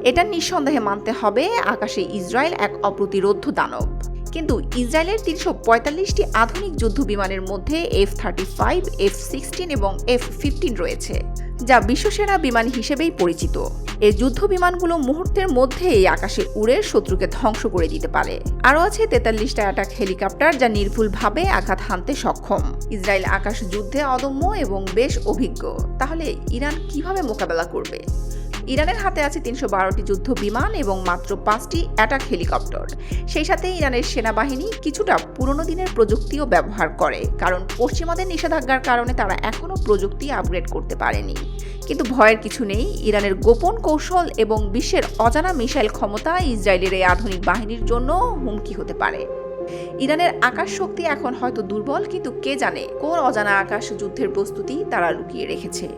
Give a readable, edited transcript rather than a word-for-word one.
এটা নিঃসন্দেহে মানতে হবে, আকাশে ইসরায়েল এক অপ্রতিরোধ্য দানব। কিন্তু ইসরায়েলের ৩৪৫টি আধুনিক যুদ্ধ বিমানের মধ্যে F-35, F-16 এবং F-15 রয়েছে, যা বিশ্বসেরা বিমান হিসেবেই পরিচিত। এই যুদ্ধ বিমানগুলো মুহূর্তের মধ্যেই আকাশে উড়ে শত্রুকে ধ্বংস করে দিতে পারে। আরও আছে ৪৩টা অ্যাটাক হেলিকপ্টার, যা নির্ভুলভাবে আঘাত হানতে সক্ষম। ইসরায়েল আকাশ যুদ্ধে অদম্য এবং বেশ অভিজ্ঞ। তাহলে ইরান কিভাবে মোকাবেলা করবে? ইরানের হাতে আছে ৩১২টি যুদ্ধ বিমান এবং মাত্র ৫টি অ্যাটাক হেলিকপ্টার। সেই সাথে ইরানের সেনাবাহিনী কিছুটা পুরনো দিনের প্রযুক্তিও ব্যবহার করে, কারণ পশ্চিমাদের নিষেধাজ্ঞার কারণে তারা এখনও প্রযুক্তি আপগ্রেড করতে পারেনি। কিন্তু ভয়ের কিছু নেই, ইরানের গোপন কৌশল এবং বিশ্বের অজানা মিসাইল ক্ষমতা ইসরায়েলের এই আধুনিক বাহিনীর জন্য হুমকি হতে পারে। ইরানের আকাশ শক্তি এখন হয়তো দুর্বল, কিন্তু কে জানে কোন অজানা আকাশ যুদ্ধের প্রস্তুতি তারা লুকিয়ে রেখেছে।